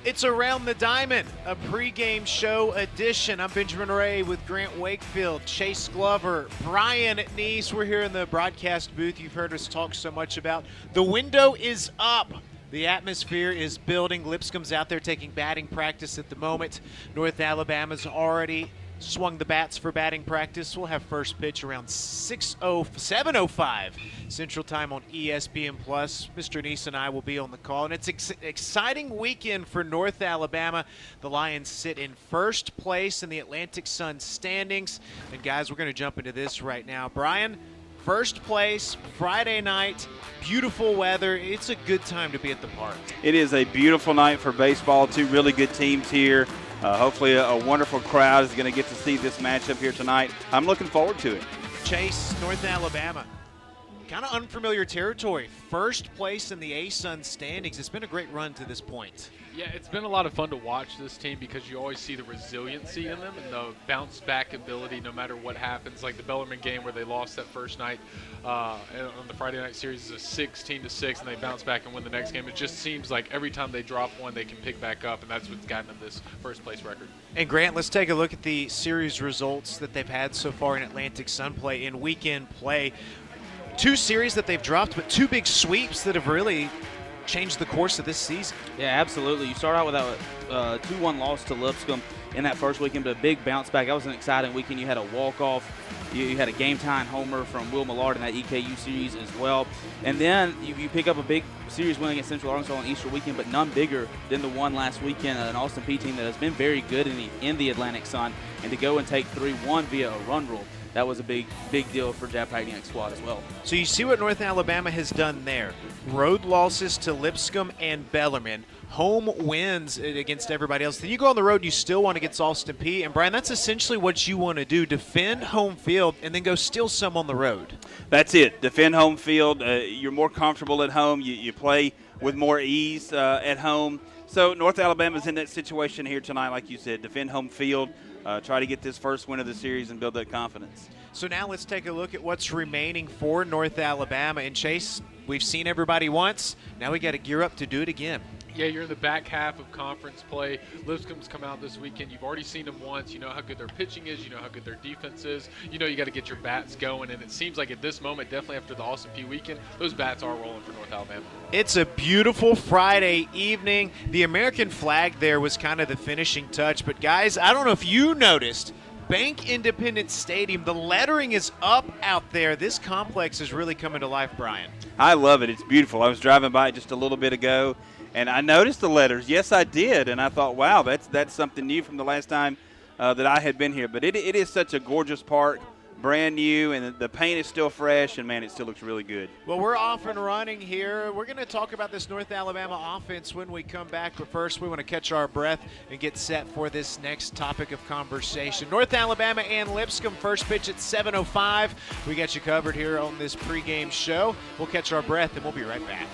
It's Around the Diamond, a pregame show edition. I'm Benjamin Ray with Grant Wakefield, Chase Glover, Brian Neese. We're here in the broadcast booth you've heard us talk so much about. The window is up. The atmosphere is building. Lipscomb's out there taking batting practice at the moment. North Alabama's already swung the bats for batting practice. We'll have first pitch around 7:05 Central Time on ESPN+. Mr. Neese and I will be on the call, and it's an exciting weekend for North Alabama. The Lions sit in first place in the Atlantic Sun standings. And, guys, we're going to jump into this right now. Brian, first place, Friday night, beautiful weather. It's a good time to be at the park. It is a beautiful night for baseball. Two really good teams here. Hopefully a wonderful crowd is going to get to see this matchup here tonight. I'm looking forward to it. Chase, North Alabama, kind of unfamiliar territory. First place in the A-Sun standings. It's been a great run to this point. Yeah, it's been a lot of fun to watch this team because you always see the resiliency in them and the bounce-back ability no matter what happens. Like the Bellarmine game where they lost that first night on the Friday night series is a 16-6, and they bounce back and win the next game. It just seems like every time they drop one, they can pick back up, and that's what's gotten them this first-place record. And, Grant, let's take a look at the series results that they've had so far in Atlantic Sun play, in weekend play. Two series that they've dropped, but two big sweeps that have really changed the course of this season. Yeah, absolutely. You start out with that 2-1 loss to Lipscomb in that first weekend, but a big bounce back. That was an exciting weekend. You had a walk-off. You had a game-time homer from Will Millard in that EKU series as well. And then you pick up a big series win against Central Arkansas on Easter weekend, but none bigger than the one last weekend, an Austin Peay team that has been very good in the Atlantic Sun. And to go and take 3-1 via a run rule, that was a big deal for Jab Pagniak's squad as well. So you see what North Alabama has done there. Road losses to Lipscomb and Bellarmine. Home wins against everybody else. Then you go on the road, you still won against Austin Peay. And, Brian, that's essentially what you want to do, defend home field and then go steal some on the road. That's it. Defend home field. You're more comfortable at home. You play with more ease at home. So North Alabama's in that situation here tonight, like you said. Defend home field. Try to get this first win of the series and build that confidence. So now let's take a look at what's remaining for North Alabama. And, Chase, we've seen everybody once. Now we got to gear up to do it again. Yeah, you're in the back half of conference play. Lipscomb's come out this weekend. You've already seen them once. You know how good their pitching is. You know how good their defense is. You know you got to get your bats going. And it seems like at this moment, definitely after the Austin Peay weekend, those bats are rolling for North Alabama. It's a beautiful Friday evening. The American flag there was kind of the finishing touch. But, guys, I don't know if you noticed, Bank Independence Stadium, the lettering is up out there. This complex is really coming to life, Brian. I love it. It's beautiful. I was driving by it just a little bit ago, and I noticed the letters. Yes, I did, and I thought, wow, that's something new from the last time that I had been here. But it is such a gorgeous park, brand new, and the paint is still fresh, and, man, it still looks really good. Well, we're off and running here. We're going to talk about this North Alabama offense when we come back. But first, we want to catch our breath and get set for this next topic of conversation. North Alabama and Lipscomb, first pitch at 7:05. We got you covered here on this pregame show. We'll catch our breath, and we'll be right back.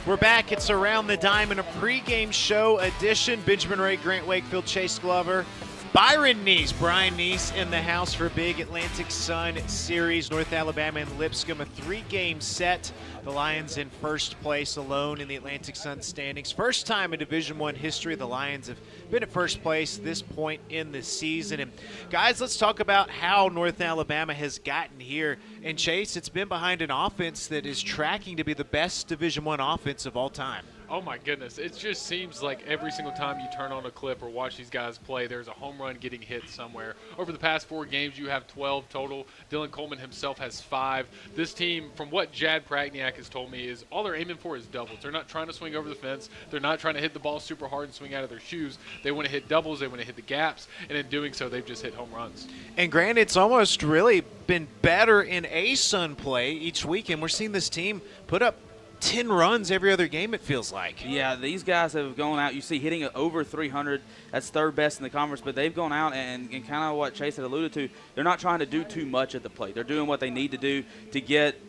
We're back. It's Around the Diamond, a pregame show edition. Benjamin Ray, Grant Wakefield, Chase Glover, Byron Neese, Brian Neese in the house for a big Atlantic Sun series. North Alabama and Lipscomb, a three-game set. The Lions in first place alone in the Atlantic Sun standings. First time in Division I history the Lions have been at first place this point in the season. And guys, let's talk about how North Alabama has gotten here. And Chase, it's been behind an offense that is tracking to be the best Division I offense of all time. Oh my goodness, it just seems like every single time you turn on a clip or watch these guys play, there's a home run getting hit somewhere. Over the past 4 games, you have 12 total. Dylan Coleman himself has 5. This team, from what Jad Pragniak has told me, is all they're aiming for is doubles. They're not trying to swing over the fence. They're not trying to hit the ball super hard and swing out of their shoes. They want to hit doubles. They want to hit the gaps. And in doing so, they've just hit home runs. And granted, it's almost really been better in ASUN play each week, and we're seeing this team put up 10 runs every other game, it feels like. Yeah, these guys have gone out. You see hitting over 300. That's third best in the conference, but they've gone out and kind of what Chase had alluded to, they're not trying to do too much at the plate. They're doing what they need to do to get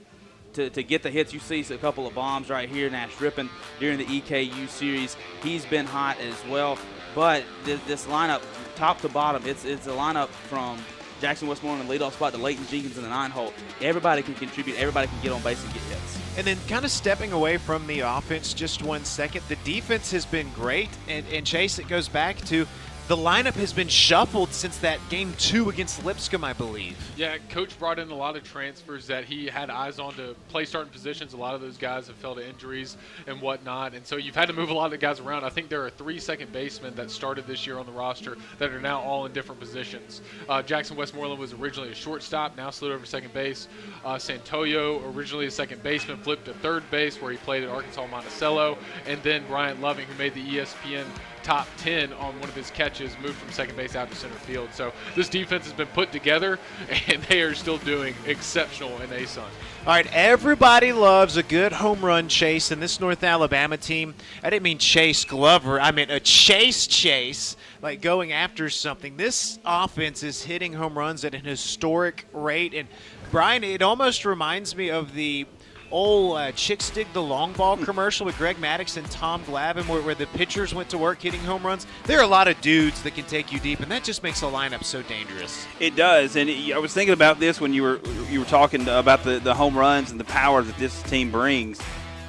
the hits. You see a couple of bombs right here. Nash Rippon during the EKU series. He's been hot as well. But this lineup, top to bottom, it's a lineup from Jackson Westmoreland in the leadoff spot to Leighton Jenkins in the 9-hole. Everybody can contribute. Everybody can get on base and get hits. And then kind of stepping away from the offense just 1 second, the defense has been great. And Chase, it goes back to the lineup has been shuffled since that game 2 against Lipscomb, I believe. Yeah, Coach brought in a lot of transfers that he had eyes on to play starting positions. A lot of those guys have fell to injuries and whatnot, and so you've had to move a lot of the guys around. I think there are 3 second basemen that started this year on the roster that are now all in different positions. Jackson Westmoreland was originally a shortstop, now slid over to second base. Santoyo, originally a second baseman, flipped to third base where he played at Arkansas Monticello, and then Bryant Loving, who made the ESPN top 10 on one of his catches, moved from second base out to center field. So this defense has been put together, and they are still doing exceptional in ASUN. All right, everybody loves a good home run chase, and this North Alabama team, I didn't mean Chase Glover, I meant a chase, like going after something. This offense is hitting home runs at an historic rate, and Brian, it almost reminds me of the old Chicks Dig the Long Ball commercial with Greg Maddux and Tom Glavine where the pitchers went to work hitting home runs. There are a lot of dudes that can take you deep, and that just makes a lineup so dangerous. It does, and I was thinking about this when you were talking about the home runs and the power that this team brings.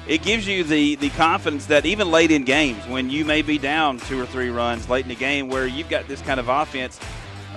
It gives you the confidence that even late in games, when you may be down 2 or 3 runs late in the game, where you've got this kind of offense,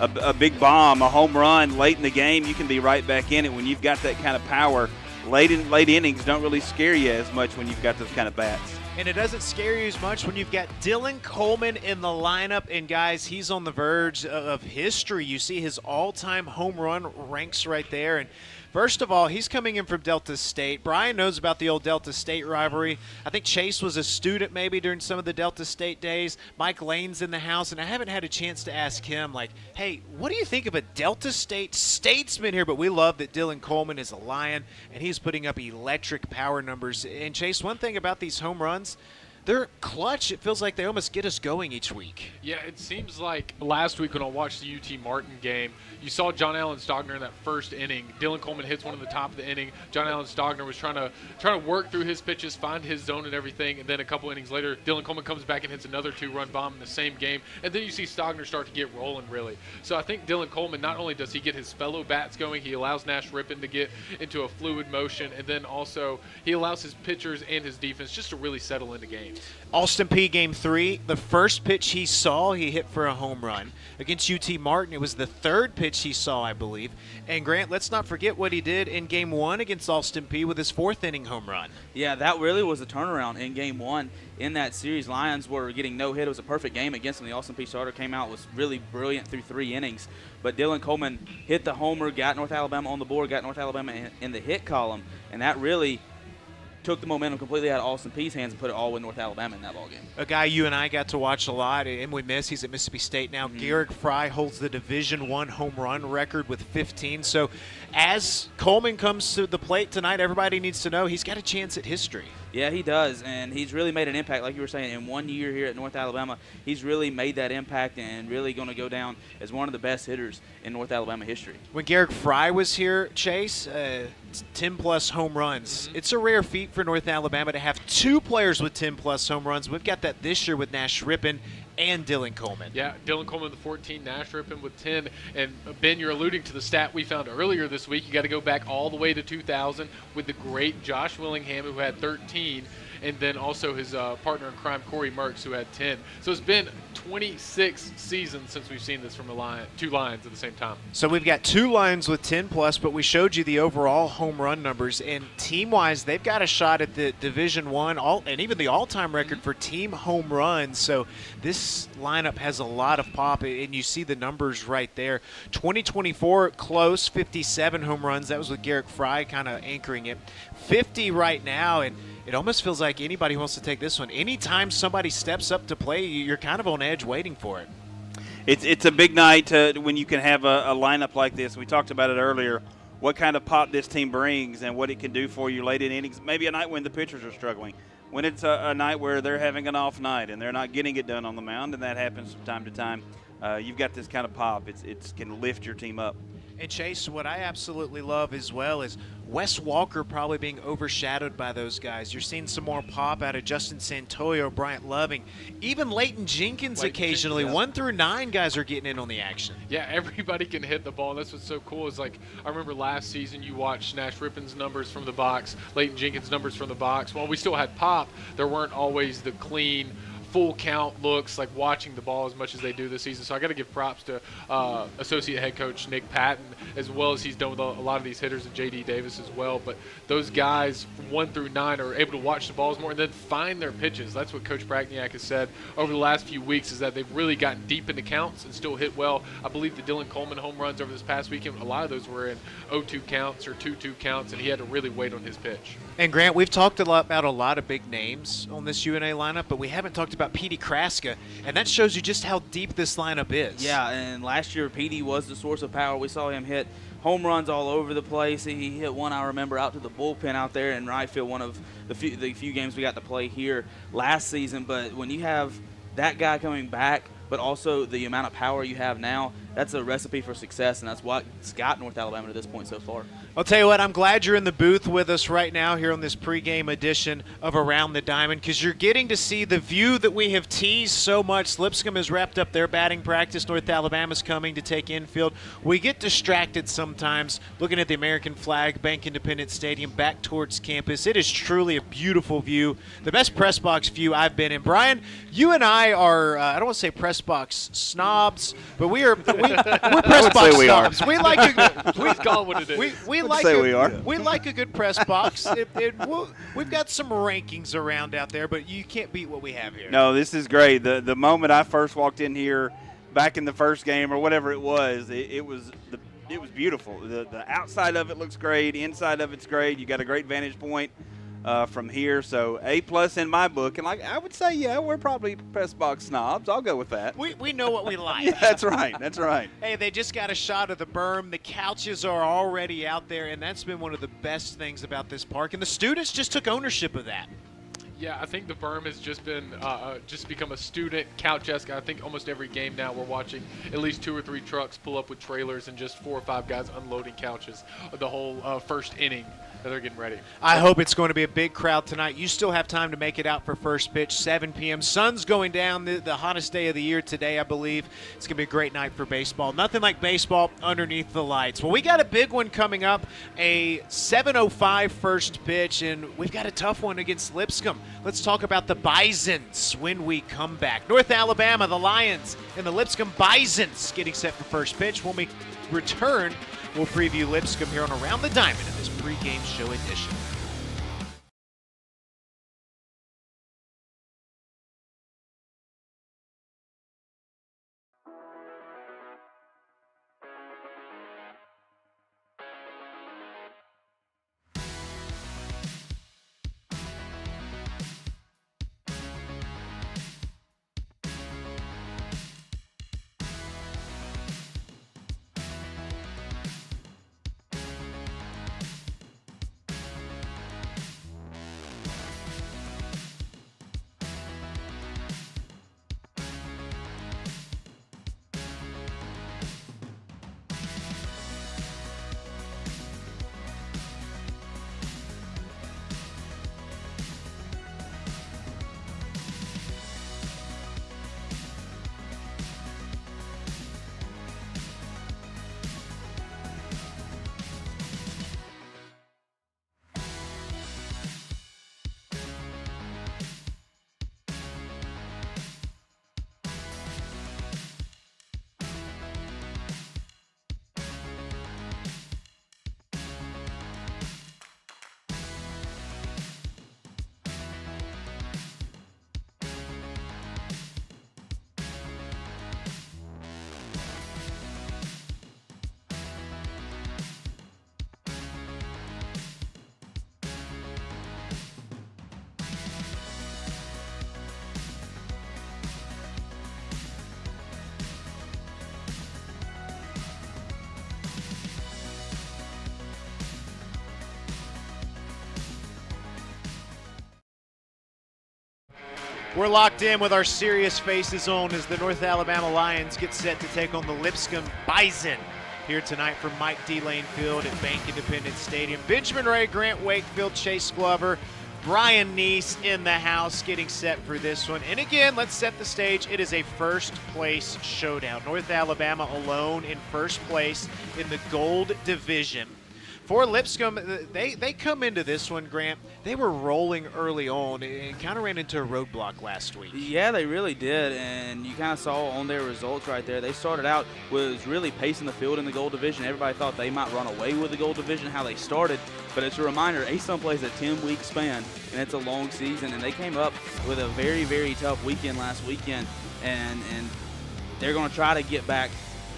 a big bomb, a home run late in the game, you can be right back in it when you've got that kind of power. Late innings don't really scare you as much when you've got those kind of bats. And it doesn't scare you as much when you've got Dylan Coleman in the lineup. And, guys, he's on the verge of history. You see his all-time home run ranks right there. And first of all, he's coming in from Delta State. Brian knows about the old Delta State rivalry. I think Chase was a student maybe during some of the Delta State days. Mike Lane's in the house, and I haven't had a chance to ask him, like, hey, what do you think of a Delta State statesman here? But we love that Dylan Coleman is a Lion, and he's putting up electric power numbers. And, Chase, one thing about these home runs, they're clutch. It feels like they almost get us going each week. Yeah, it seems like last week when I watched the UT Martin game, you saw John Allen Stogner in that first inning. Dylan Coleman hits one at the top of the inning. John Allen Stogner was trying to work through his pitches, find his zone and everything, and then a couple innings later, Dylan Coleman comes back and hits another 2-run bomb in the same game, and then you see Stogner start to get rolling, really. So I think Dylan Coleman, not only does he get his fellow bats going, he allows Nash Rippon to get into a fluid motion, and then also he allows his pitchers and his defense just to really settle into games. Austin Peay Game 3, the first pitch he saw, he hit for a home run. Against UT Martin, it was the third pitch he saw, I believe. And, Grant, let's not forget what he did in Game 1 against Austin Peay with his 4th inning home run. Yeah, that really was a turnaround in Game 1 in that series. Lions were getting no hit. It was a perfect game against them. The Austin Peay starter came out, was really brilliant through 3 innings. But Dylan Coleman hit the homer, got North Alabama on the board, got North Alabama in the hit column, and that really took the momentum completely out of Austin Peay's hands and put it all with North Alabama in that ballgame. A guy you and I got to watch a lot, and we miss. He's at Mississippi State now. Garrick Fry holds the Division I home run record with 15. So as Coleman comes to the plate tonight, everybody needs to know he's got a chance at history. Yeah, he does, and he's really made an impact, like you were saying, in 1 year here at North Alabama. He's really made that impact and really going to go down as one of the best hitters in North Alabama history. When Garrick Fry was here, Chase, 10-plus home runs. Mm-hmm. It's a rare feat for North Alabama to have 2 players with 10-plus home runs. We've got that this year with Nash Rippon and Dylan Coleman. Yeah, Dylan Coleman with 14, Nash Rippon with 10. And Ben, you're alluding to the stat we found earlier this week. You got to go back all the way to 2000 with the great Josh Willingham, who had 13, and then also his partner in crime, Corey Merckx, who had 10. So it's been 26 seasons since we've seen this from two lines at the same time. So we've got 2 lines with 10-plus, but we showed you the overall home run numbers. And team-wise, they've got a shot at the Division I and even the all-time record for team home runs. So this lineup has a lot of pop, and you see the numbers right there. 2024, close, 57 home runs. That was with Garrick Fry kind of anchoring it. 50 right now, and it almost feels like anybody wants to take this one. Anytime somebody steps up to play, you're kind of on edge waiting for it. It's a big night when you can have a lineup like this. We talked about it earlier, what kind of pop this team brings and what it can do for you late in innings. Maybe a night when the pitchers are struggling. When it's a night where they're having an off night and they're not getting it done on the mound, and that happens from time to time, you've got this kind of pop. It can lift your team up. And Chase, what I absolutely love as well is Wes Walker probably being overshadowed by those guys. You're seeing some more pop out of Justin Santoyo, Bryant Loving, even Leighton Jenkins occasionally. 1 through 9 guys are getting in on the action. Yeah, everybody can hit the ball, and that's what's so cool is, like, I remember last season you watched Nash Rippon's numbers from the box, Leighton Jenkins' numbers from the box. While we still had pop, there weren't always the clean, full count looks like watching the ball as much as they do this season. So I got to give props to associate head coach Nick Patton, as well as he's done with a lot of these hitters, and J.D. Davis as well. But those guys from 1 through 9 are able to watch the balls more and then find their pitches. That's what Coach Brackniak has said over the last few weeks, is that they've really gotten deep into counts and still hit well. I believe the Dylan Coleman home runs over this past weekend, a lot of those were in 0-2 counts or 2-2 counts, and he had to really wait on his pitch. And Grant, we've talked about a lot of big names on this UNA lineup, but we haven't talked about Petey Kraska, and that shows you just how deep this lineup is. Yeah, and last year Petey was the source of power. We saw him hit home runs all over the place. He hit one, I remember, out to the bullpen out there in right field, one of the few games we got to play here last season. But when you have that guy coming back, but also the amount of power you have now, that's a recipe for success, and that's what's got North Alabama to this point so far. I'll tell you what, I'm glad you're in the booth with us right now here on this pregame edition of Around the Diamond, because you're getting to see the view that we have teased so much. Lipscomb has wrapped up their batting practice. North Alabama's coming to take infield. We get distracted sometimes looking at the American flag, Bank Independent Stadium, back towards campus. It is truly a beautiful view, the best press box view I've been in. Brian, you and I are, I don't want to say press box snobs, but we're press box snobs. We like Please call it what it is. We like a good press box. We've got some rankings around out there, but you can't beat what we have here. No, this is great. The moment I first walked in here, back in the first game or whatever it was beautiful. The outside of it looks great. Inside of it's great. You got a great vantage point from here. So A+ in my book, and like I would say, yeah, we're probably press box snobs. I'll go with that. We know what we like. Yeah, that's right. That's right. Hey, they just got a shot of the berm. The couches are already out there, and that's been one of the best things about this park. And the students just took ownership of that. Yeah, I think the berm has just been just become a student couch-esque. I think almost every game now we're watching at least 2 or 3 trucks pull up with trailers and just 4 or 5 guys unloading couches the whole first inning that they're getting ready. I hope it's going to be a big crowd tonight. You still have time to make it out for first pitch, 7 p.m. Sun's going down, the hottest day of the year today, I believe. It's going to be a great night for baseball. Nothing like baseball underneath the lights. Well, we got a big one coming up, a 7:05 first pitch, and we've got a tough one against Lipscomb. Let's talk about the Bisons when we come back. North Alabama, the Lions, and the Lipscomb Bisons getting set for first pitch. When we return, we'll preview Lipscomb here on Around the Diamond in this pregame show edition. We're locked in with our serious faces on as the North Alabama Lions get set to take on the Lipscomb Bison here tonight from Mike D. Lane Field at Bank Independence Stadium. Benjamin Ray, Grant Wakefield, Chase Glover, Brian Neese in the house getting set for this one. And again, let's set the stage. It is a first place showdown. North Alabama alone in first place in the Gold Division. For Lipscomb, they come into this one, Grant. They were rolling early on and kind of ran into a roadblock last week. Yeah, they really did, and you kind of saw on their results right there. They started out was really pacing the field in the Gold Division. Everybody thought they might run away with the Gold Division, how they started. But it's a reminder, ASUN plays a 10-week span, and it's a long season. And they came up with a very, very tough weekend last weekend, and they're going to try to get back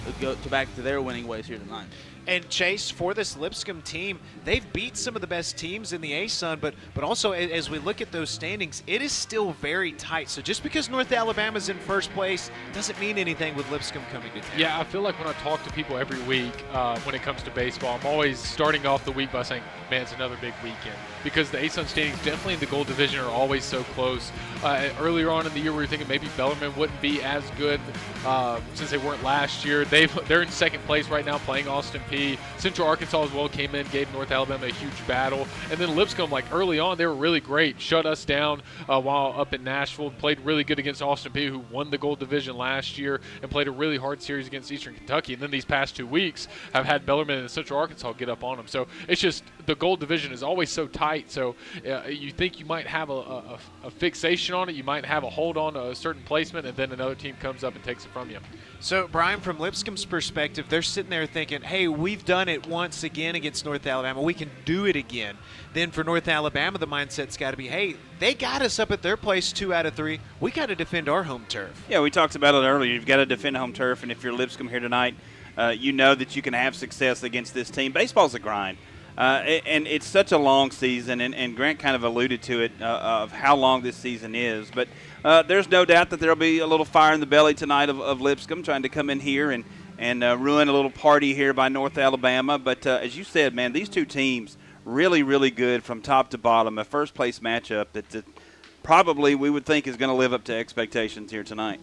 to their winning ways here tonight. And Chase, for this Lipscomb team, they've beat some of the best teams in the ASUN, but also as we look at those standings, it is still very tight. So just because North Alabama's in first place doesn't mean anything with Lipscomb coming to town. Yeah, I feel like when I talk to people every week when it comes to baseball, I'm always starting off the week by saying, man, it's another big weekend. Because the ASUN standings definitely in the Gold Division are always so close. Earlier on in the year, we were thinking maybe Bellarmine wouldn't be as good since they weren't last year. They're in second place right now playing Austin Peay. Central Arkansas as well came in, gave North Alabama a huge battle. And then Lipscomb, like early on, they were really great. Shut us down while up in Nashville. Played really good against Austin Peay, who won the Gold Division last year, and played a really hard series against Eastern Kentucky. And then these past 2 weeks have had Bellarmine and Central Arkansas get up on them. So it's just the Gold Division is always so tight. So you think you might have a fixation on it. You might have a hold on a certain placement, and then another team comes up and takes it from you. So, Brian, from Lipscomb's perspective, they're sitting there thinking, hey, we've done it once again against North Alabama. We can do it again. Then for North Alabama, the mindset's got to be, hey, they got us up at their place 2 out of 3. We got to defend our home turf. Yeah, we talked about it earlier. You've got to defend home turf, and if you're Lipscomb here tonight, you know that you can have success against this team. Baseball's a grind. And it's such a long season, and Grant kind of alluded to it of how long this season is. But there's no doubt that there will be a little fire in the belly tonight of Lipscomb trying to come in here and ruin a little party here by North Alabama. But as you said, man, these two teams really, really good from top to bottom. A first-place matchup that probably we would think is going to live up to expectations here tonight.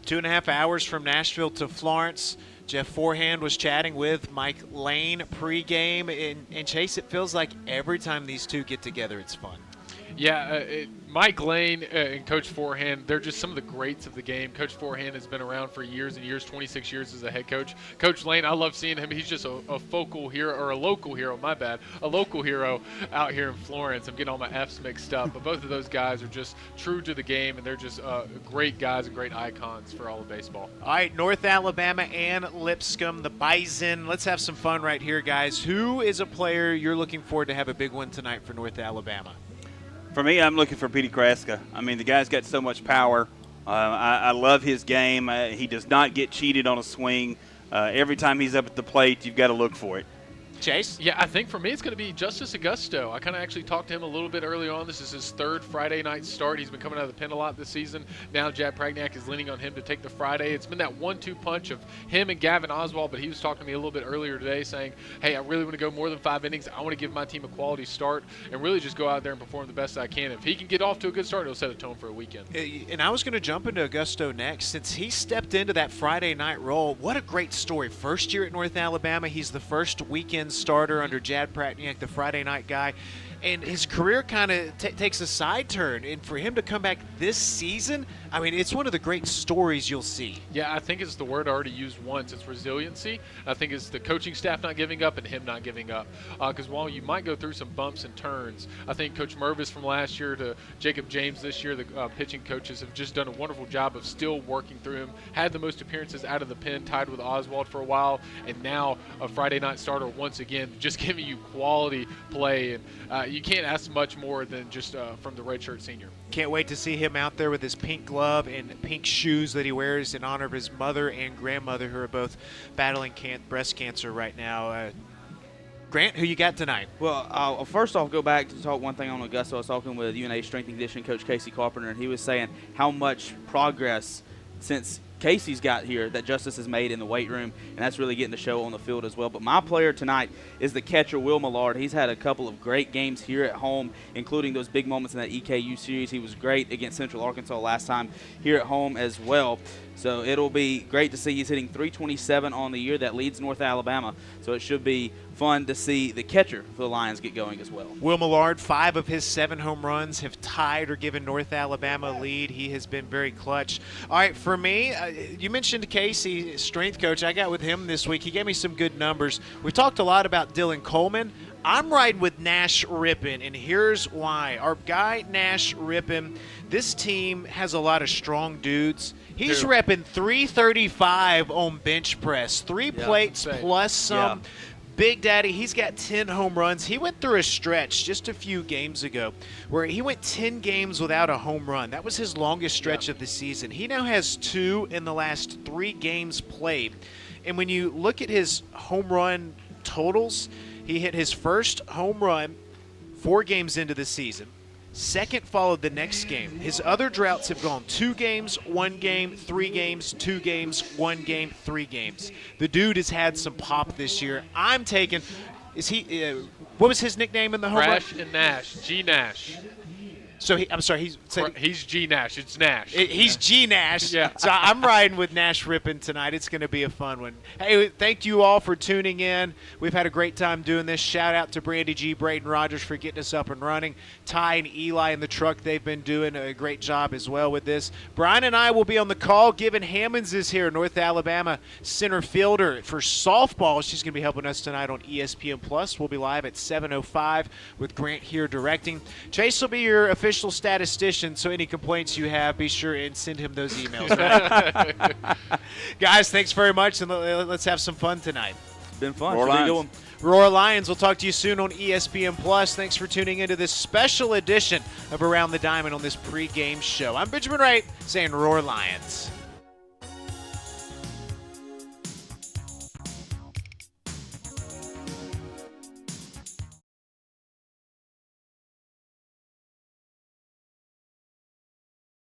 2.5 hours from Nashville to Florence. Jeff Forehand was chatting with Mike Lane pregame. And Chase, it feels like every time these two get together, it's fun. Yeah, Mike Lane and Coach Forehand, they're just some of the greats of the game. Coach Forehand has been around for years and years, 26 years as a head coach. Coach Lane, I love seeing him. He's just a focal hero, or a local hero, my bad, a local hero out here in Florence. I'm getting all my F's mixed up. But both of those guys are just true to the game, and they're just great guys and great icons for all of baseball. All right, North Alabama and Lipscomb, the Bison. Let's have some fun right here, guys. Who is a player you're looking forward to have a big one tonight for North Alabama? For me, I'm looking for Petey Kraska. I mean, the guy's got so much power. I love his game. He does not get cheated on a swing. Every time he's up at the plate, you've got to look for it. Chase? Yeah, I think for me it's going to be Justice Augusto. I kind of actually talked to him a little bit early on. This is his 3rd Friday night start. He's been coming out of the pen a lot this season. Now Jad Pragnac is leaning on him to take the Friday. It's been that 1-2 punch of him and Gavin Oswald, but he was talking to me a little bit earlier today saying, hey, I really want to go more than 5 innings. I want to give my team a quality start and really just go out there and perform the best I can. If he can get off to a good start, he'll set a tone for a weekend. And I was going to jump into Augusto next. Since he stepped into that Friday night role, what a great story. First year at North Alabama, he's the first weekend starter under Jad Pragnac, the Friday night guy. And his career kind of takes a side turn. And for him to come back this season, I mean, it's one of the great stories you'll see. Yeah, I think it's the word I already used once. It's resiliency. I think it's the coaching staff not giving up and him not giving up. Because while you might go through some bumps and turns, I think Coach Mervis from last year to Jacob James this year, the pitching coaches have just done a wonderful job of still working through him. Had the most appearances out of the pen, tied with Oswald for a while, and now a Friday night starter once again, just giving you quality play. And you can't ask much more than just from the redshirt senior. Can't wait to see him out there with his pink glove and pink shoes that he wears in honor of his mother and grandmother, who are both battling breast cancer right now. Grant, who you got tonight? Well, I'll first off go back to talk one thing on Augusto. I was talking with UNA strength and conditioning coach Casey Carpenter, and he was saying how much progress since Casey's got here that Justice has made in the weight room, and that's really getting the show on the field as well. But my player tonight is the catcher, Will Millard. He's had a couple of great games here at home, including those big moments in that EKU series. He was great against Central Arkansas last time here at home as well. So it'll be great to see. He's hitting .327 on the year. That leads North Alabama. So it should be fun to see the catcher for the Lions get going as well. Will Millard, 5 of his 7 home runs have tied or given North Alabama a lead. He has been very clutch. All right, for me, you mentioned Casey, strength coach. I got with him this week. He gave me some good numbers. We talked a lot about Dylan Coleman. I'm riding with Nash Rippin, and here's why. Our guy, Nash Rippin, this team has a lot of strong dudes. He's repping 335 on bench press, 3 plates plus some. Yeah. Big Daddy, he's got 10 home runs. He went through a stretch just a few games ago where he went 10 games without a home run. That was his longest stretch of the season. He now has 2 in the last 3 games played. And when you look at his home run totals, he hit his first home run 4 games into the season. Second followed the next game. His other droughts have gone 2 games, 1 game, 3 games, 2 games, 1 game, 3 games. The dude has had some pop this year. I'm taking – is he what was his nickname in the home run? Crash and Nash, G Nash. So I'm sorry, He's G Nash. It's Nash. He's G Nash. Yeah. So I'm riding with Nash Rippin tonight. It's going to be a fun one. Hey, thank you all for tuning in. We've had a great time doing this. Shout out to Brandy G, Braden Rogers for getting us up and running. Ty and Eli in the truck, they've been doing a great job as well with this. Brian and I will be on the call. Given Hammonds is here, North Alabama center fielder for softball. She's going to be helping us tonight on ESPN Plus. We'll be live at 7:05 with Grant here directing. Chase will be your official statistician, so any complaints you have, be sure and send him those emails. Guys, thanks very much, and let's have some fun tonight. Been fun. Roar Lions. Roar Lions, we'll talk to you soon on ESPN Plus. Thanks for tuning into this special edition of Around the Diamond on this pregame show. I'm Benjamin Wright saying Roar Lions.